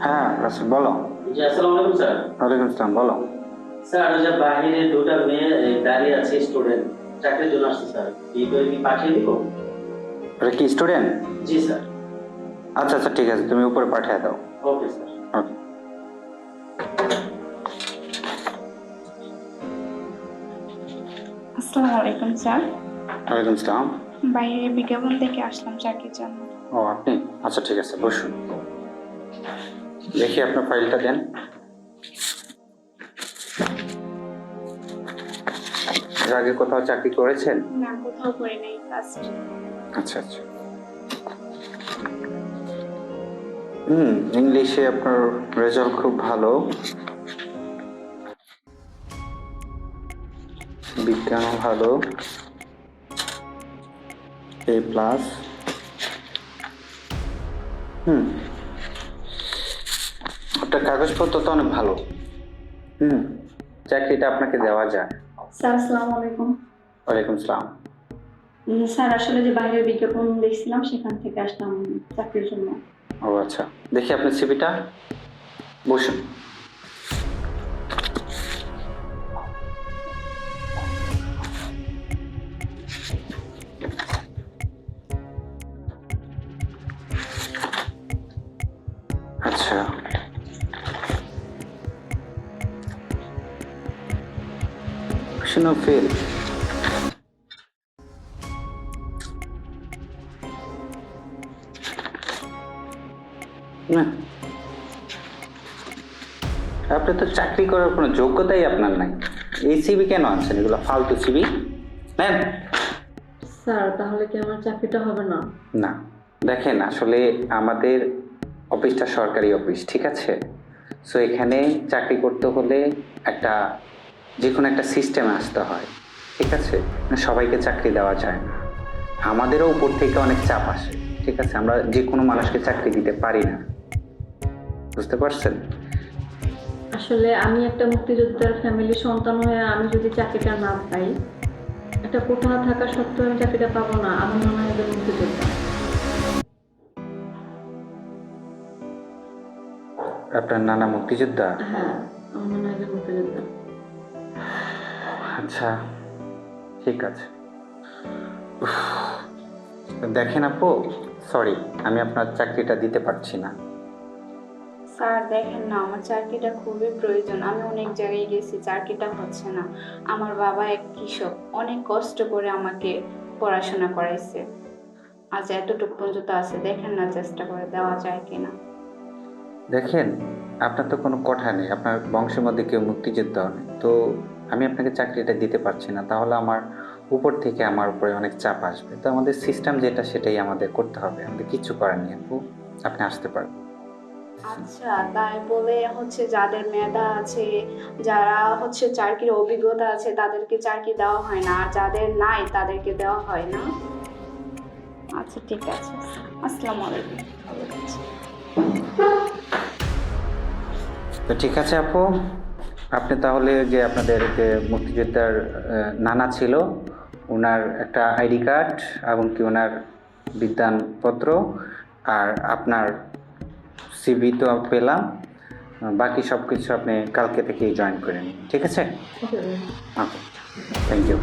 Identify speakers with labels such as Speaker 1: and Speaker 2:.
Speaker 1: হ্যাঁ রাসেল বলো।
Speaker 2: জি আসসালামু আলাইকুম স্যার।
Speaker 1: ওয়ালাইকুম আসসালাম বলো।
Speaker 2: স্যার ওই যে বাইরে দুটো মেয়ে দাঁড়িয়ে আছে স্টুডেন্ট চাকরির জন্য আসছে স্যার, কি পাঠিয়ে দিব?
Speaker 1: ওটা কি স্টুডেন্ট?
Speaker 2: জি স্যার।
Speaker 1: আচ্ছা আচ্ছা ঠিক আছে, তুমি উপরে পাঠিয়ে দাও।
Speaker 2: Okay sir.
Speaker 1: ওকে।
Speaker 3: আসসালামু আলাইকুম স্যার।
Speaker 1: ওয়ালাইকুম আসসালাম।
Speaker 3: বাইরে বিজ্ঞাপন দেখে আসলাম চাকরির জন্য।
Speaker 1: ও আপনি? আচ্ছা ঠিক আছে, বসুন। দেখি আপনার ফাইলটা দেন। এর আগে কোথাও চাকরি করেছেন?
Speaker 3: না, কোথাও করি নাই, ফার্স্ট।
Speaker 1: আচ্ছা আচ্ছা। ইংলিশে আপনার রেজাল্ট খুব ভালো, বিজ্ঞানও ভালো, A+। আপনার কাগজপত্র তো অনেক ভালো। চাকরিটা আপনাকে দেওয়া যায়।
Speaker 4: স্যার আসসালামু আলাইকুম।
Speaker 1: ওয়ালাইকুম আসসালাম।
Speaker 4: স্যার আসলে যে বাইরের বিজ্ঞাপন দেখছিলাম সেখান থেকে আসলাম চাকরির জন্য।
Speaker 1: ও আচ্ছা, দেখি আপনার সিভিটা। বসুন। আচ্ছা, ফেল। না, আপনি তো চাকরি করার কোনো যোগ্যতাই আপনার নাই। এই সিবি কেন আনছেন? এগুলো ফালতু সিবি নেন।
Speaker 4: স্যার তাহলে কি আমার চাকরিটা হবে না?
Speaker 1: না, দেখেন আসলে আমাদের অফিসটা সরকারি অফিস, ঠিক আছে? সো এখানে চাকরি করতে হলে একটা যে কোনো একটা সিস্টেমে আসতে হয়, ঠিক আছে? সবাইকে চাকরি দেওয়া যায় না, আমাদেরও উপর থেকে অনেক চাপ আসে, ঠিক আছে? আমরা যে কোনো মানুষকে চাকরি দিতে পারি না, বুঝতে পারছেন?
Speaker 4: আসলে আমি একটা মুক্তিযোদ্ধার ফ্যামিলির সন্তান হয়ে আমি যদি চাকরিটা না পাই, একটা কোঠা থাকা সত্ত্বেও আমি চাকরিটা পাবো না, আমার মনে হয় যে মুক্তিযোদ্ধা।
Speaker 1: আপনার নানা মুক্তিযোদ্ধা?
Speaker 4: হ্যাঁ, আমার মনে হয় যে মুক্তিযোদ্ধা।
Speaker 1: আচ্ছা ঠিক আছে। দেখেন আপু, সরি, আমি আপনার চাকরিটা দিতে পারছি না।
Speaker 3: স্যার দেখেন না, আমার চাকরিটা খুবই প্রয়োজন। আমি অনেক জায়গায় গেছি, চাকরিটা হচ্ছে না। আমার বাবা এক কৃষক, অনেক কষ্ট করে আমাকে পড়াশোনা করাইছে, আজ এতটুকু পর্যন্ত আছে। দেখেন না, চেষ্টা করে দেওয়া যায় কিনা।
Speaker 1: দেখেন, আপনার তো কোনো কথা নেই, আপনার বংশের মধ্যে কেউ মুক্তিযোদ্ধা নেই, তো আমি আপনাকে চাকরিটা দিতে পারছি না। তাহলে আমার উপর থেকে আমার উপরে অনেক চাপ আসবে, তো আমাদের সিস্টেম যেটা সেটাই আমাদের করতে হবে, আমাদের কিচ্ছু করার নেই আপু। আপনি আসতে পারেন।
Speaker 3: আচ্ছা, তাই বলে হচ্ছে যাদের মেধা আছে, যারা হচ্ছে চাকরির অভিজ্ঞতা আছে, তাদেরকে চাকরি দেওয়া হয় না, আর যাদের নাই তাদেরকে দেওয়া হয় না? আচ্ছা ঠিক আছে, আসসালামু আলাইকুম।
Speaker 1: তো ঠিক আছে আপু, আপনি তাহলে যে আপনাদের যে মুক্তিযোদ্ধার নানা ছিল, ওনার একটা আইডি কার্ড এবং কি ওনার বিদ্যানপত্র আর আপনার সিভি তো পেলাম, বাকি সব কিছু আপনি কালকে থেকেই জয়েন করে নিন, ঠিক আছে?
Speaker 4: ওকে।
Speaker 1: ওকে, থ্যাংক ইউ।